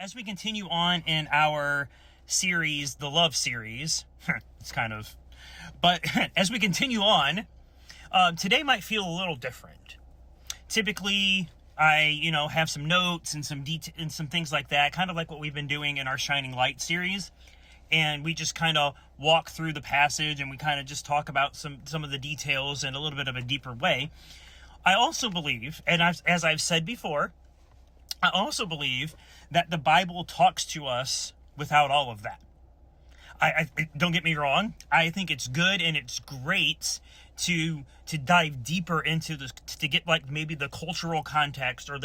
As we continue on in our series, the Love series, it's kind of, but as we continue on, today might feel a little different. Typically, I, have some notes and some and some things like that, kind of like what we've been doing in our Shining Light series. And we just kind of walk through the passage and we kind of just talk about some of the details in a little bit of a deeper way. I also believe, and as I've said before, I also believe that the Bible talks to us without all of that. I don't get me wrong. I think it's good and it's great to dive deeper into this, to get like maybe the cultural context or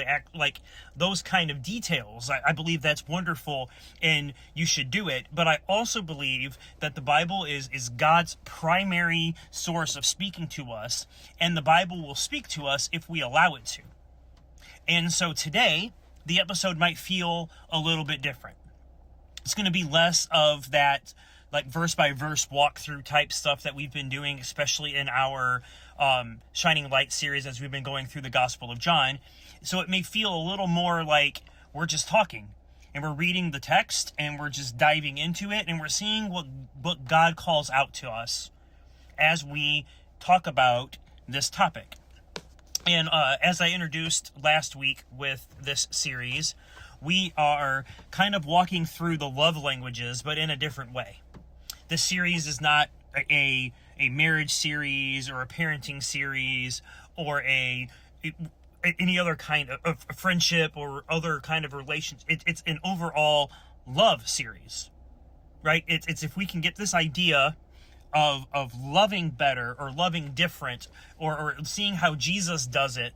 those kind of details. I believe that's wonderful and you should do it. But I also believe that the Bible is God's primary source of speaking to us, and the Bible will speak to us if we allow it to. And so today, the episode might feel a little bit different. It's going to be less of that like verse by verse walkthrough type stuff that we've been doing, especially in our Shining Light series as we've been going through the Gospel of John. So it may feel a little more like we're just talking and we're reading the text and we're just diving into it and we're seeing what God calls out to us as we talk about this topic. And as I introduced last week with this series, we are kind of walking through the love languages, but in a different way. This series is not a marriage series or a parenting series or any other kind of friendship or other kind of relationship. It's an overall love series, right? It's if we can get this idea of loving better or loving different or seeing how Jesus does it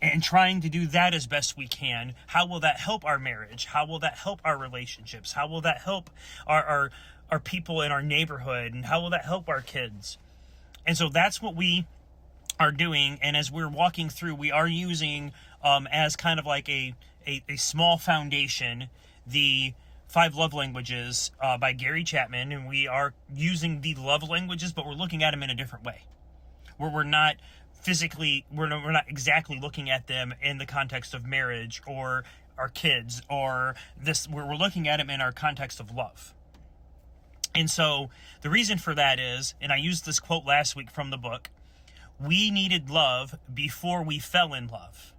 and trying to do that as best we can, how will that help our marriage? How will that help our relationships? How will that help our people in our neighborhood? And how will that help our kids? And so that's what we are doing. And as we're walking through, we are using as kind of like a small foundation, the 5 Love Languages by Gary Chapman, and we are using the love languages, but we're looking at them in a different way. Where we're not exactly looking at them in the context of marriage or our kids or this. We're looking at them in our context of love. And so the reason for that is, and I used this quote last week from the book, we needed love before we fell in love,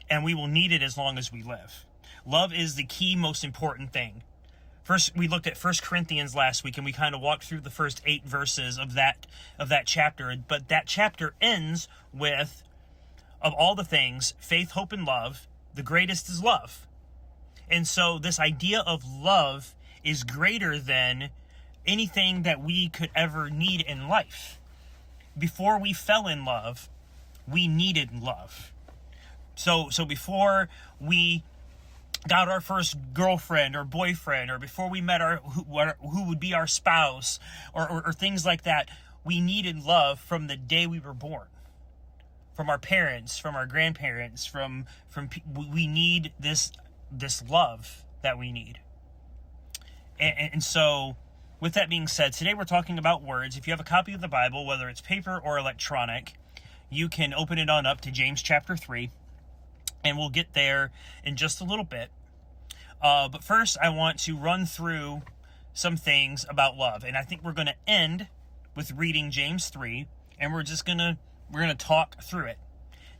and we will need it as long as we live. Love is the key, most important thing. First, we looked at 1 Corinthians last week, and we kind of walked through the first 8 verses of that chapter. But that chapter ends with, of all the things, faith, hope, and love, the greatest is love. And so this idea of love is greater than anything that we could ever need in life. Before we fell in love, we needed love. So before we got our first girlfriend or boyfriend, or before we met who would be our spouse, or things like that, we needed love from the day we were born, from our parents, from our grandparents, we need this love that we need. And so, with that being said, today we're talking about words. If you have a copy of the Bible, whether it's paper or electronic, you can open it on up to James chapter 3. And we'll get there in just a little bit. But first, I want to run through some things about love. And I think we're going to end with reading James 3. And we're going to talk through it.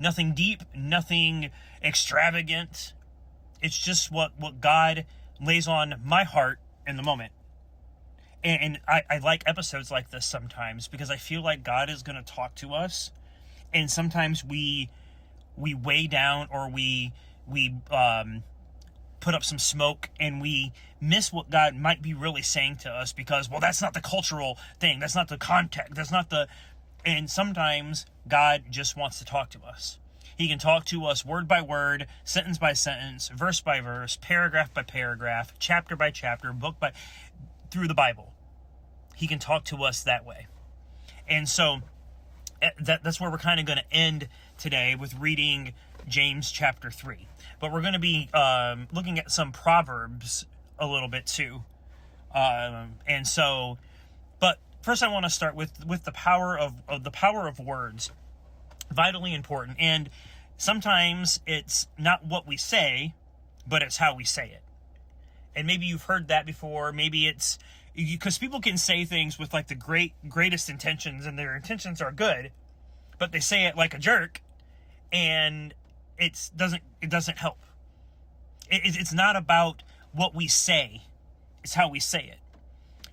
Nothing deep, nothing extravagant. It's just what God lays on my heart in the moment. And I like episodes like this sometimes because I feel like God is going to talk to us. And sometimes we weigh down or we put up some smoke and we miss what God might be really saying to us because, well, that's not the cultural thing. That's not the context. And sometimes God just wants to talk to us. He can talk to us word by word, sentence by sentence, verse by verse, paragraph by paragraph, chapter by chapter, through the Bible. He can talk to us that way. And so that's where we're kind of going to end today with reading James chapter 3. But we're going to be looking at some Proverbs a little bit too. And so, but first I want to start with the power of words. Vitally important. And sometimes it's not what we say, but it's how we say it. And maybe you've heard that before. Maybe it's because people can say things with like the greatest intentions, and their intentions are good, but they say it like a jerk, and it doesn't help. It's not about what we say, it's how we say it.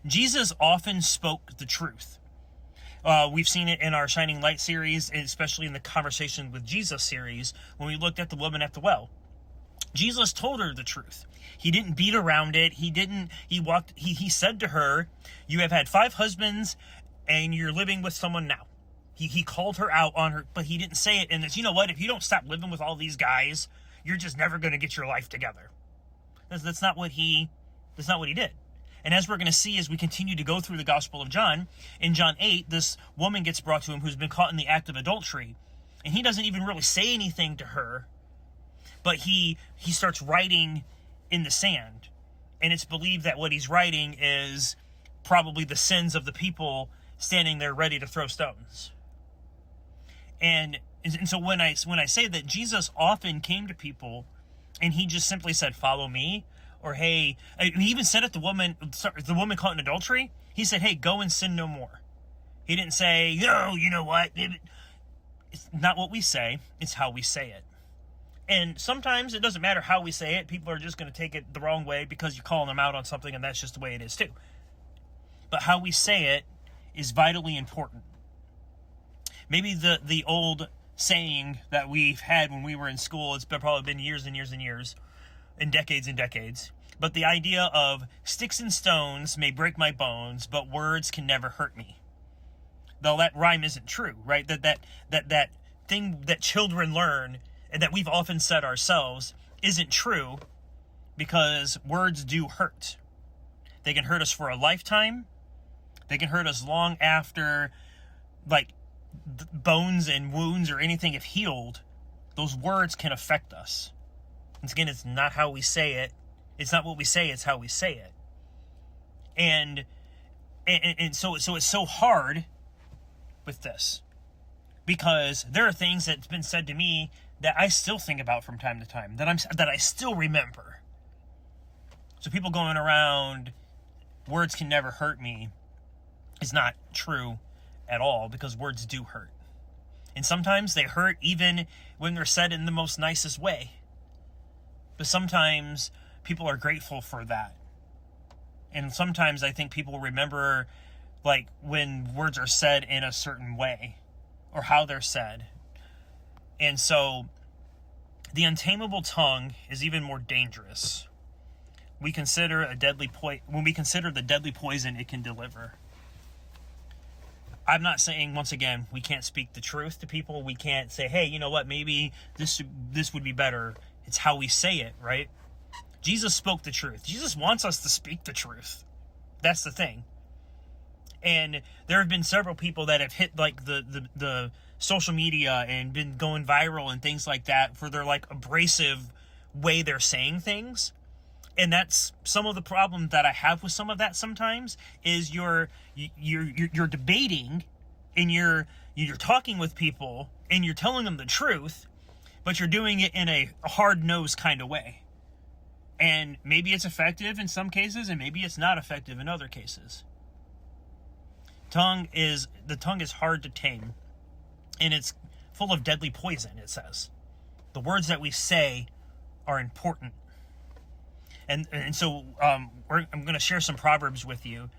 Jesus often spoke the truth. We've seen it in our Shining Light series, and especially in the Conversation with Jesus series, when we looked at the woman at the well. Jesus told her the truth. He didn't beat around it. He said to her, you have had 5 husbands and you're living with someone now. He called her out on her, but he didn't say it. And it's, you know what, if you don't stop living with all these guys, you're just never going to get your life together. That's not what he did. And as we're going to see as we continue to go through the Gospel of John, in John 8, this woman gets brought to him who's been caught in the act of adultery. And he doesn't even really say anything to her, but he starts writing in the sand. And it's believed that what he's writing is probably the sins of the people standing there ready to throw stones. And so when I say that Jesus often came to people and he just simply said, follow me, or hey, he even said it, the woman caught in adultery, he said, hey, go and sin no more. He didn't say, yo, you know what? It's not what we say, it's how we say it. And sometimes it doesn't matter how we say it. People are just going to take it the wrong way because you're calling them out on something, and that's just the way it is too. But how we say it is vitally important. Maybe the old saying that we've had when we were in school, it's probably been years and years and years, and decades, but the idea of sticks and stones may break my bones, but words can never hurt me. Though that rhyme isn't true, right? That thing that children learn and that we've often said ourselves isn't true, because words do hurt. They can hurt us for a lifetime. They can hurt us long after, like, bones and wounds or anything have healed. Those words can affect us. Once again, it's not how we say it. It's not what we say, it's how we say it. And so it's so hard with this, because there are things that's been said to me that I still think about from time to time, that I still remember. So people going around, words can never hurt me, is not true at all, because words do hurt. And sometimes they hurt even when they're said in the most nicest way. But sometimes people are grateful for that. And sometimes I think people remember, like, when words are said in a certain way, or how they're said. And so the untamable tongue is even more dangerous. When we consider the deadly poison it can deliver. I'm not saying, once again, we can't speak the truth to people. We can't say, hey, you know what, maybe this would be better. It's how we say it, right? Jesus spoke the truth. Jesus wants us to speak the truth. That's the thing. And there have been several people that have hit, like, the social media and been going viral and things like that for their, like, abrasive way they're saying things. And that's some of the problem that I have with some of that sometimes, is you're debating and you're talking with people and you're telling them the truth, but you're doing it in a hard-nosed kind of way. And maybe it's effective in some cases, and maybe it's not effective in other cases. The tongue is hard to tame, and it's full of deadly poison, it says. The words that we say are important. And so I'm going to share some Proverbs with you.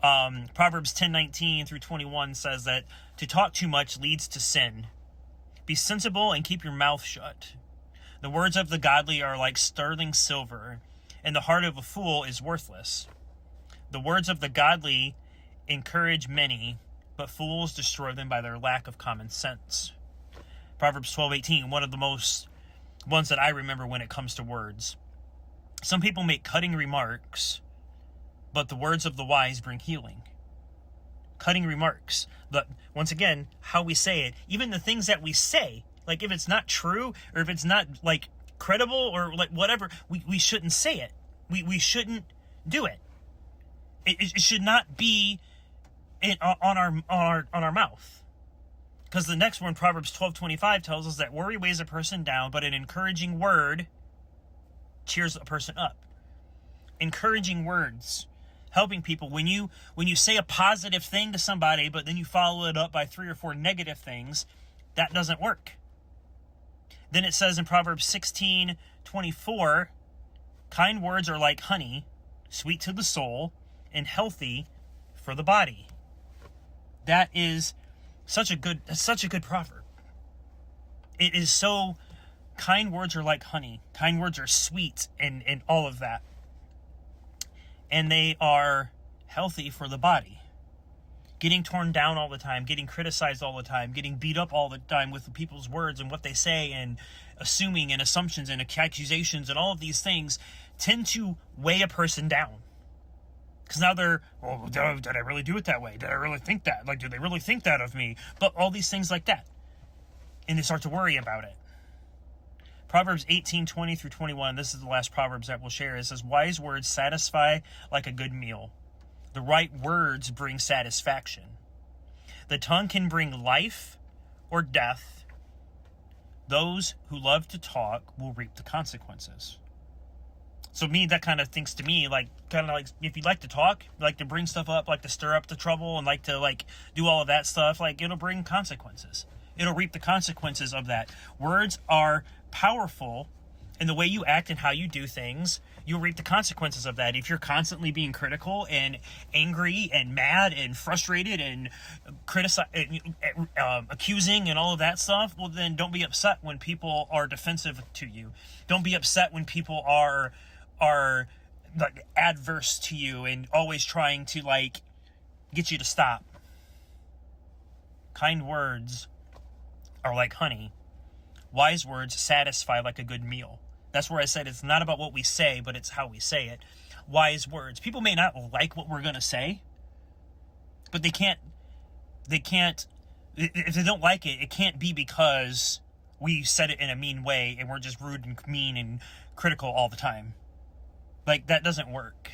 Proverbs 10:19 through 21 says that to talk too much leads to sin. Be sensible and keep your mouth shut. The words of the godly are like sterling silver, and the heart of a fool is worthless. The words of the godly encourage many, but fools destroy them by their lack of common sense. Proverbs 12:18, one of the most ones that I remember when it comes to words. Some people make cutting remarks, but the words of the wise bring healing. Cutting remarks. But once again, how we say it, even the things that we say, like if it's not true or if it's not like credible or like whatever, we shouldn't say it. We shouldn't do it. It should not be on our mouth. Because the next one, Proverbs 12:25, tells us that worry weighs a person down, but an encouraging word cheers a person up. encouraging words, helping people. When you say a positive thing to somebody, but then you follow it up by 3 or 4 negative things, that doesn't work. Then it says in Proverbs 16:24, kind words are like honey, sweet to the soul, and healthy for the body. That is such a good proverb. It is so, kind words are like honey. Kind words are sweet and all of that. And they are healthy for the body. Getting torn down all the time, getting criticized all the time, getting beat up all the time with people's words and what they say, and assuming and assumptions and accusations and all of these things tend to weigh a person down. Because now they're, well, did I really do it that way? Did I really think that? Like, do they really think that of me? But all these things like that. And they start to worry about it. Proverbs 18:20 through 21, this is the last Proverbs that we'll share. It says, wise words satisfy like a good meal. The right words bring satisfaction. The tongue can bring life or death. Those who love to talk will reap the consequences. So that kind of thinks to me, like, kind of like, if you like to talk, like to bring stuff up, like to stir up the trouble, and like to do all of that stuff, like, it'll bring consequences. It'll reap the consequences of that. Words are powerful, and the way you act and how you do things, you'll reap the consequences of that. If you're constantly being critical and angry and mad and frustrated and accusing and all of that stuff, well, then don't be upset when people are defensive to you. Don't be upset when people are like adverse to you and always trying to like get you to stop. Kind words are like honey. Wise words satisfy like a good meal. That's where I said it's not about what we say, but it's how we say it. Wise words. People may not like what we're going to say, but they can't, if they don't like it, it can't be because we said it in a mean way and we're just rude and mean and critical all the time. Like, that doesn't work.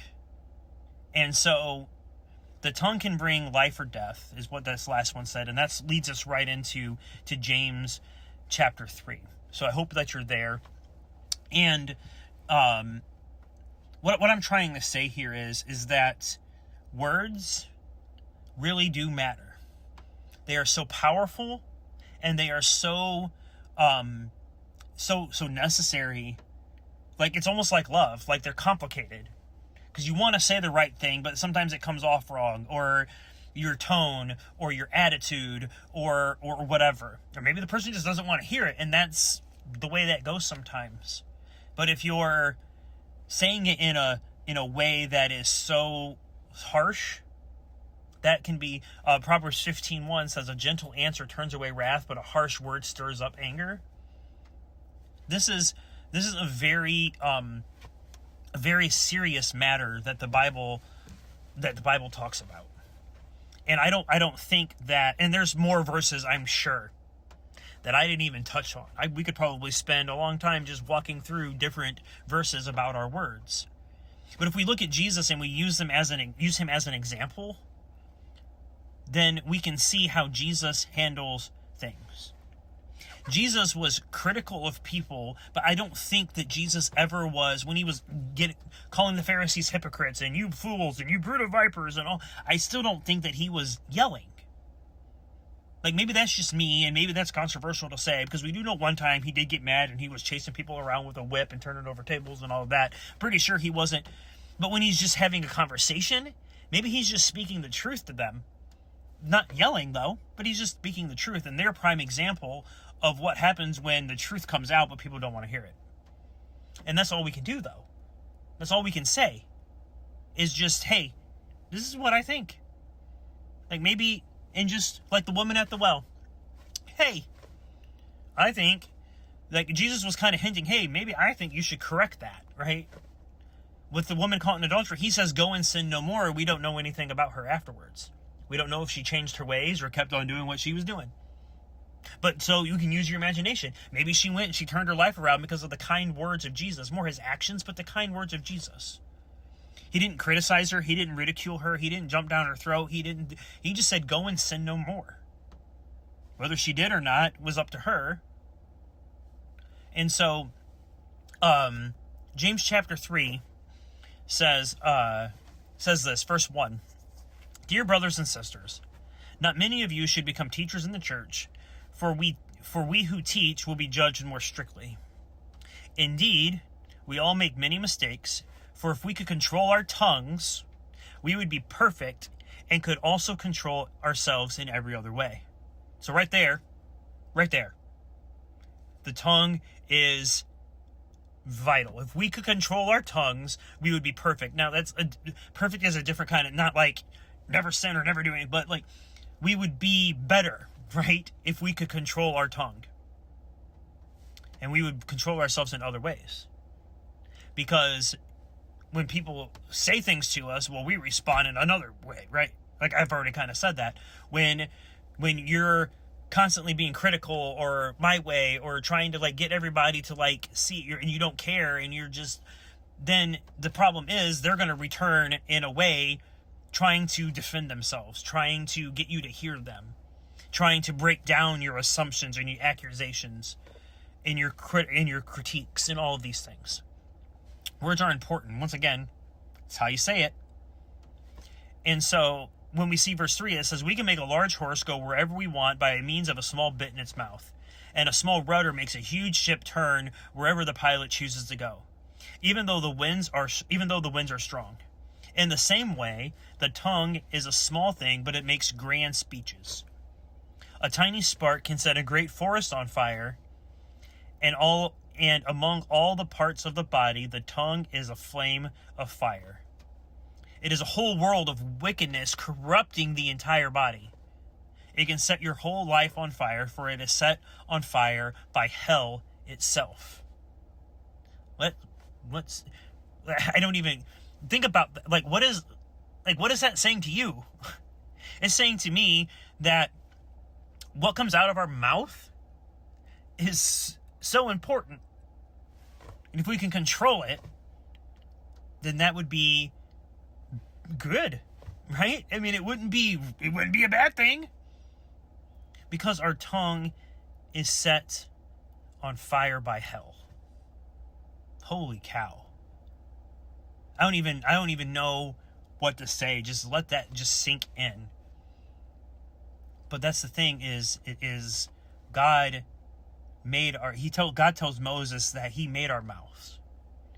And so the tongue can bring life or death, is what this last one said. And that leads us right into James chapter 3. So I hope that you're there. And what I'm trying to say here is that words really do matter. They are so powerful, and they are so necessary. Like, it's almost like love. Like, they're complicated. Because you want to say the right thing, but sometimes it comes off wrong. Or your tone, or your attitude, or whatever. Or maybe the person just doesn't want to hear it, and that's the way that goes sometimes. But if you're saying it in a way that is so harsh, that can be, Proverbs 15:1 says, a gentle answer turns away wrath, but a harsh word stirs up anger. This is a very serious matter that the Bible talks about. And I don't think that, and there's more verses, I'm sure, that I didn't even touch on. We could probably spend a long time just walking through different verses about our words. But if we look at Jesus and we use him as an example, then we can see how Jesus handles things. Jesus was critical of people, but I don't think that Jesus ever was, when he was calling the Pharisees hypocrites and you fools and you brood of vipers and all, I still don't think that he was yelling. Like, maybe that's just me, and maybe that's controversial to say, because we do know one time he did get mad and he was chasing people around with a whip and turning over tables and all of that. Pretty sure he wasn't. But when he's just having a conversation, maybe he's just speaking the truth to them. Not yelling, though, but he's just speaking the truth. And they're a prime example of what happens when the truth comes out, but people don't want to hear it. And that's all we can do, though. That's all we can say, is just, hey, this is what I think. Like, maybe, and just like the woman at the well. Hey, I think, like, Jesus was kind of hinting, hey, maybe I think you should correct that, right? With the woman caught in adultery, he says, go and sin no more. We don't know anything about her afterwards. We don't know if she changed her ways or kept on doing what she was doing. But so you can use your imagination. Maybe she went and she turned her life around because of the kind words of Jesus. More his actions, but the kind words of Jesus. He didn't criticize her. He didn't ridicule her. He didn't jump down her throat. He just said, go and sin no more. Whether she did or not was up to her. And so, James chapter 3, says this, verse 1. Dear brothers and sisters, not many of you should become teachers in the church, for we who teach will be judged more strictly. Indeed, we all make many mistakes, for if we could control our tongues, we would be perfect and could also control ourselves in every other way. So right there, the tongue is vital. If we could control our tongues, we would be perfect. Now, perfect is a different kind of, not like never sin or never do anything, but like we would be better, right, if we could control our tongue. And we would control ourselves in other ways. Because when people say things to us, well, we respond in another way, right? Like I've already kind of said that. When you're constantly being critical or my way or trying to like get everybody to like see you and you don't care and you're just, then the problem is they're going to return in a way trying to defend themselves, trying to get you to hear them, trying to break down your assumptions and your accusations and your critiques and all of these things. Words are important. Once again, it's how you say it. And so when we see verse 3, it says, we can make a large horse go wherever we want by means of a small bit in its mouth. And a small rudder makes a huge ship turn wherever the pilot chooses to go, even though the winds are strong. In the same way, the tongue is a small thing, but it makes grand speeches. A tiny spark can set a great forest on fire, and among all the parts of the body, the tongue is a flame of fire. It is a whole world of wickedness corrupting the entire body. It can set your whole life on fire, for it is set on fire by hell itself. Let's I don't even think about what is that saying to you? It's saying to me that what comes out of our mouth is so important. And if we can control it, then that would be good, right? I mean, it wouldn't be a bad thing, because our tongue is set on fire by hell. Holy cow. I don't even know what to say. Just let that just sink in. But that's the thing is God tells Moses that he made our mouths.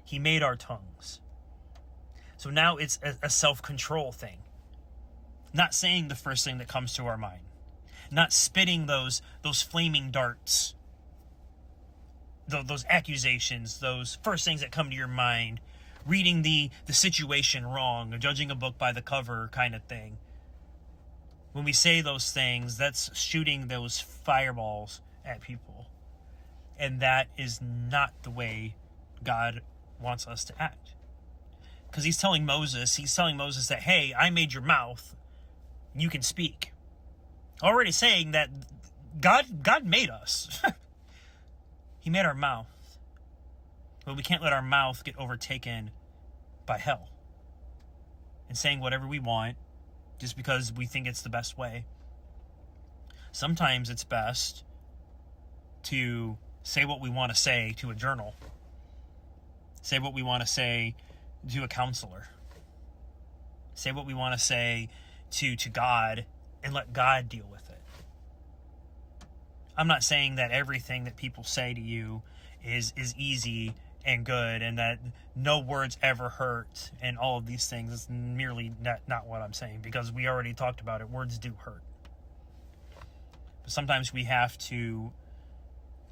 He made our tongues. So now it's a self-control thing. Not saying the first thing that comes to our mind. Not spitting those flaming darts. Those accusations, those first things that come to your mind. Reading the situation wrong, or judging a book by the cover kind of thing. When we say those things, that's shooting those fireballs at people. And that is not the way God wants us to act. Because he's telling Moses that, hey, I made your mouth, you can speak. Already saying that God made us. He made our mouth. But we can't let our mouth get overtaken by hell. And saying whatever we want just because we think it's the best way. Sometimes it's best to say what we want to say to a journal. Say what we want to say to a counselor. Say what we want to say to God and let God deal with it. I'm not saying that everything that people say to you is easy and good and that no words ever hurt and all of these things. It's merely not what I'm saying, because we already talked about it. Words do hurt. But sometimes we have to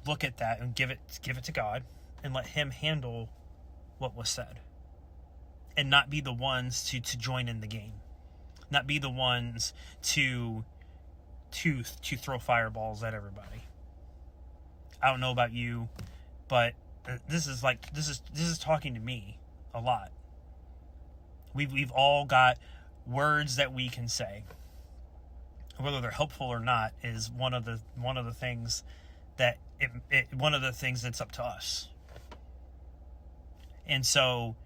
look at that and give it to God and let him handle what was said. And not be the ones to join in the game. Not be the ones to throw fireballs at everybody. I don't know about you, but this is talking to me a lot. We've all got words that we can say. Whether they're helpful or not is one of the things that one of the things that's up to us. And so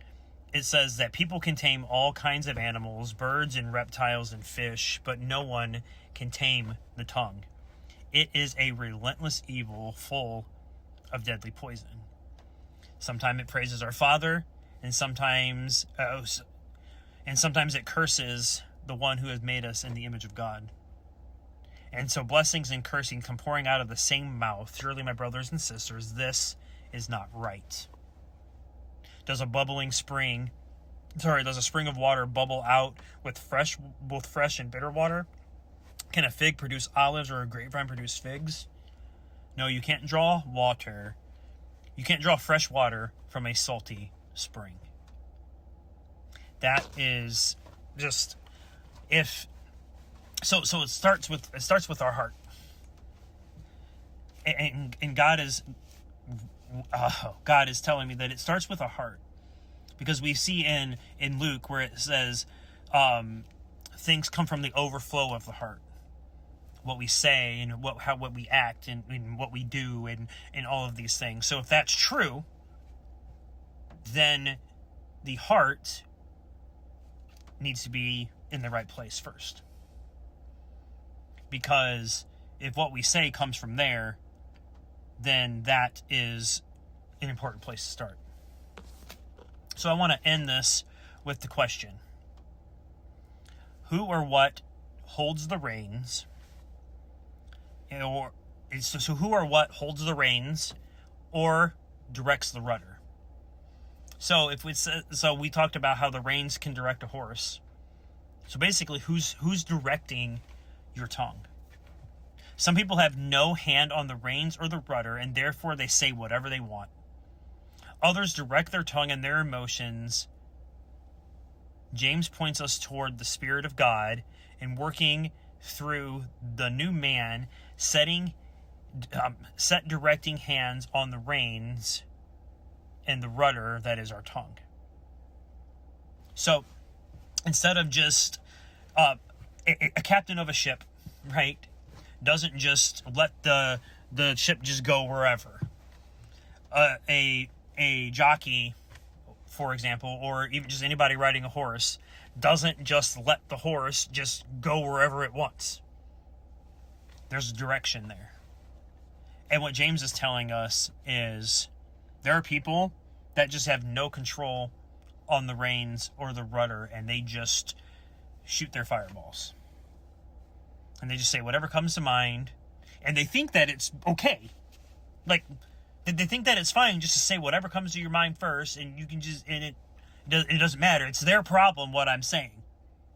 it says that people can tame all kinds of animals, birds and reptiles and fish, but no one can tame the tongue. It is a relentless evil full of deadly poison. Sometimes it praises our Father, and sometimes it curses the one who has made us in the image of God. And so blessings and cursing come pouring out of the same mouth. Surely, my brothers and sisters, this is not right. Does a spring of water bubble out with both fresh and bitter water? Can a fig produce olives or a grapevine produce figs? No, you can't draw water. You can't draw fresh water from a salty spring. That is just so it starts with our heart. And God is telling me that it starts with our heart. Because we see in Luke where it says things come from the overflow of the heart. What we say and what we act and what we do and all of these things. So if that's true, then the heart needs to be in the right place first. Because if what we say comes from there, then that is an important place to start. So I want to end this with the question: who or what holds the reins? So who or what holds the reins or directs the rudder? So we talked about how the reins can direct a horse. So basically, who's directing your tongue? Some people have no hand on the reins or the rudder, and therefore they say whatever they want. Others direct their tongue and their emotions. James points us toward the Spirit of God and working through the new man, set directing hands on the reins and the rudder that is our tongue. So instead of just a captain of a ship, right, doesn't just let the ship just go wherever. A jockey, for example, or even just anybody riding a horse, doesn't just let the horse just go wherever it wants. There's a direction there. And what James is telling us is there are people that just have no control on the reins or the rudder, and they just shoot their fireballs. And they just say whatever comes to mind, and they think that it's okay. Like, they think that it's fine just to say whatever comes to your mind first, and you can just, and it doesn't matter. It's their problem what I'm saying.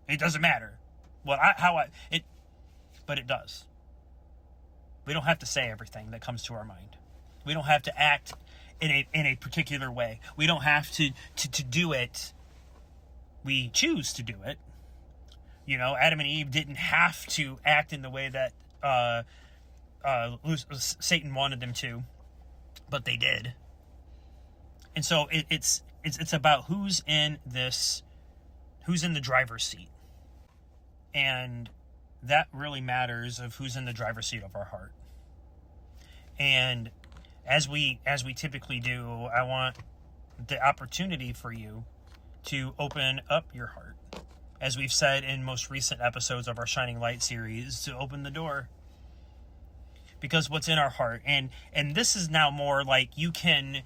It doesn't matter but it does. We don't have to say everything that comes to our mind. We don't have to act in a particular way. We don't have to do it. We choose to do it. You know, Adam and Eve didn't have to act in the way that Satan wanted them to, but they did. And so it's about who's in the driver's seat. And that really matters of who's in the driver's seat of our heart. And as we typically do, I want the opportunity for you to open up your heart. As we've said in most recent episodes of our Shining Light series, to open the door. Because what's in our heart, and this is now more like you can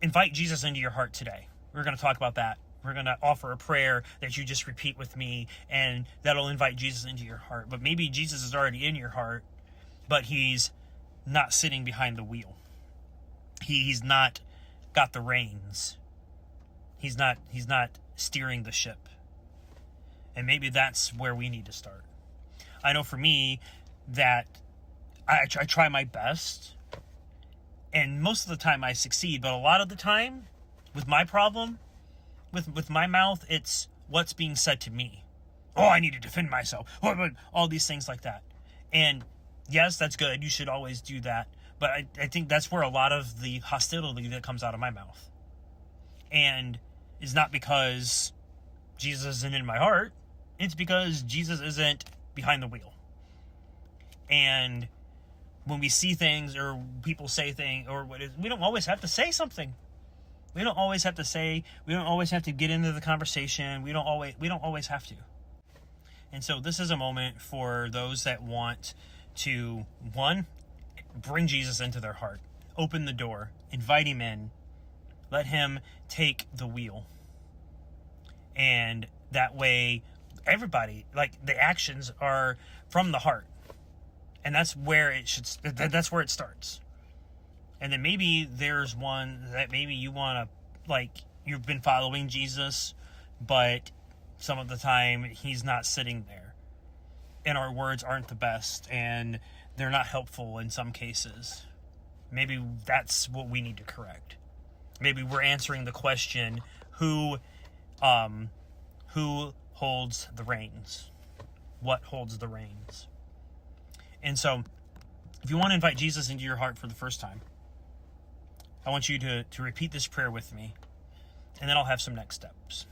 invite Jesus into your heart today. We're going to talk about that. We're going to offer a prayer that you just repeat with me, and that'll invite Jesus into your heart. But maybe Jesus is already in your heart, but he's not sitting behind the wheel. He's not got the reins. He's not steering the ship. And maybe that's where we need to start. I know for me that I try my best, and most of the time I succeed, but a lot of the time with my problem, with my mouth, it's what's being said to me. Oh, I need to defend myself. All these things like that. And yes, that's good. You should always do that. But I think that's where a lot of the hostility that comes out of my mouth. And it's not because Jesus isn't in my heart. It's because Jesus isn't behind the wheel. And when we see things or people say things, we don't always have to say something. We don't always have to get into the conversation. We don't always have to. And so this is a moment for those that want to, one, bring Jesus into their heart. Open the door. Invite him in. Let him take the wheel. And that way, everybody, like, the actions are from the heart. And that's where it starts. And then maybe there's one that maybe you want to, like, you've been following Jesus, but some of the time he's not sitting there. And our words aren't the best, and they're not helpful in some cases. Maybe that's what we need to correct. Maybe we're answering the question, who holds the reins? What holds the reins? And so, if you want to invite Jesus into your heart for the first time, I want you to repeat this prayer with me, and then I'll have some next steps.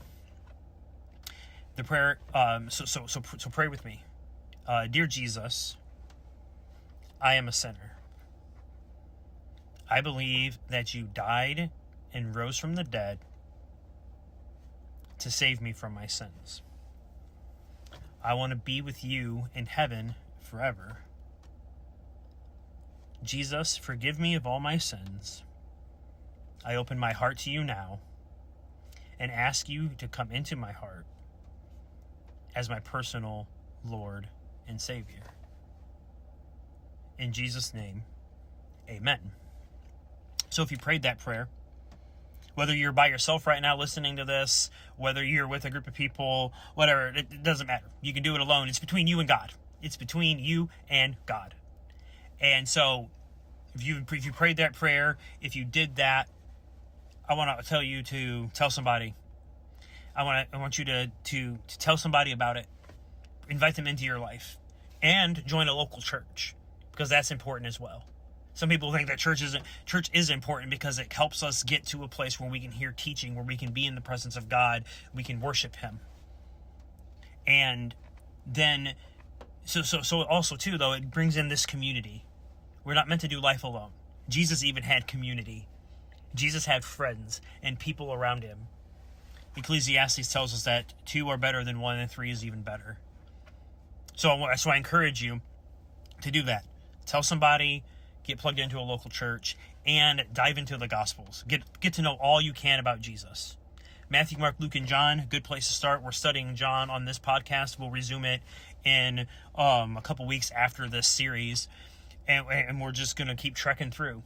The prayer, so pray with me. Dear Jesus, I am a sinner. I believe that you died and rose from the dead to save me from my sins. I want to be with you in heaven forever. Jesus, forgive me of all my sins. I open my heart to you now and ask you to come into my heart as my personal Lord and Savior. In Jesus' name, amen. So if you prayed that prayer, whether you're by yourself right now listening to this, whether you're with a group of people, whatever, it doesn't matter. You can do it alone. It's between you and God. It's between you and God. And so if you prayed that prayer, if you did that, I want to tell you to tell somebody. I want you to tell somebody about it. Invite them into your life. And join a local church, because that's important as well. Some people think that church is important because it helps us get to a place where we can hear teaching, where we can be in the presence of God, we can worship him. And then so also too, though, it brings in this community. We're not meant to do life alone. Jesus even had community. Jesus had friends and people around him. Ecclesiastes tells us that 2 are better than 1 and 3 is even better. So I encourage you to do that. Tell somebody, get plugged into a local church, and dive into the Gospels. Get to know all you can about Jesus. Matthew, Mark, Luke, and John, good place to start. We're studying John on this podcast. We'll resume it in a couple weeks after this series, and we're just going to keep trekking through.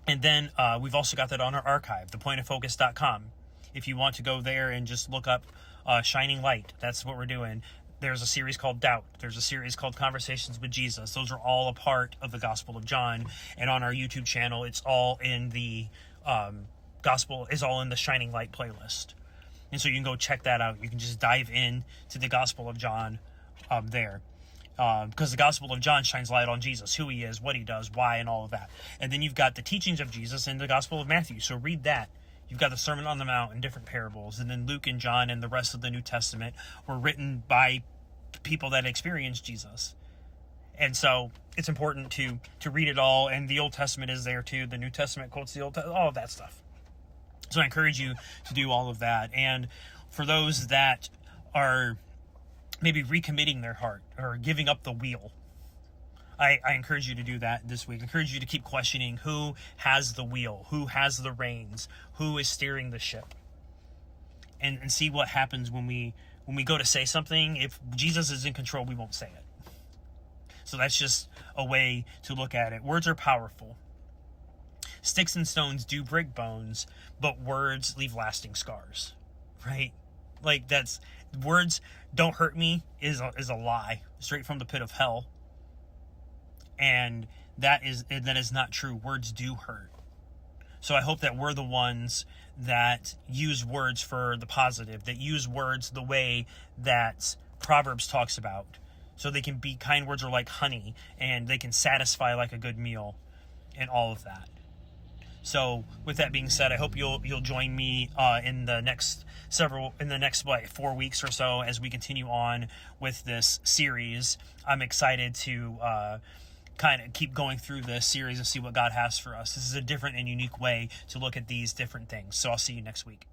And then we've also got that on our archive, thepointofocus.com. If you want to go there and just look up Shining Light, that's what we're doing. There's a series called Doubt. There's a series called Conversations with Jesus. Those are all a part of the Gospel of John. And on our YouTube channel, it's all in the Gospel, is all in the Shining Light playlist. And so you can go check that out. You can just dive in to the Gospel of John there. Because the Gospel of John shines light on Jesus, who he is, what he does, why, and all of that. And then you've got the teachings of Jesus in the Gospel of Matthew. So read that. You've got the Sermon on the Mount and different parables. And then Luke and John and the rest of the New Testament were written by people that experienced Jesus. And so it's important to read it all. And the Old Testament is there too. The New Testament quotes the Old Testament, all of that stuff. So I encourage you to do all of that. And for those that are maybe recommitting their heart or giving up the wheel, I encourage you to do that this week. I encourage you to keep questioning who has the wheel, who has the reins, who is steering the ship. And see what happens when we go to say something. If Jesus is in control, we won't say it. So that's just a way to look at it. Words are powerful. Sticks and stones do break bones, but words leave lasting scars, right? Like words don't hurt me is a lie straight from the pit of hell. And that is not true. Words do hurt. So I hope that we're the ones that use words for the positive, that use words the way that Proverbs talks about. So they can be, kind words are like honey, and they can satisfy like a good meal, and all of that. So with that being said, I hope you'll join me in the next 4 weeks or so as we continue on with this series. I'm excited to kind of keep going through this series and see what God has for us. This is a different and unique way to look at these different things. So I'll see you next week.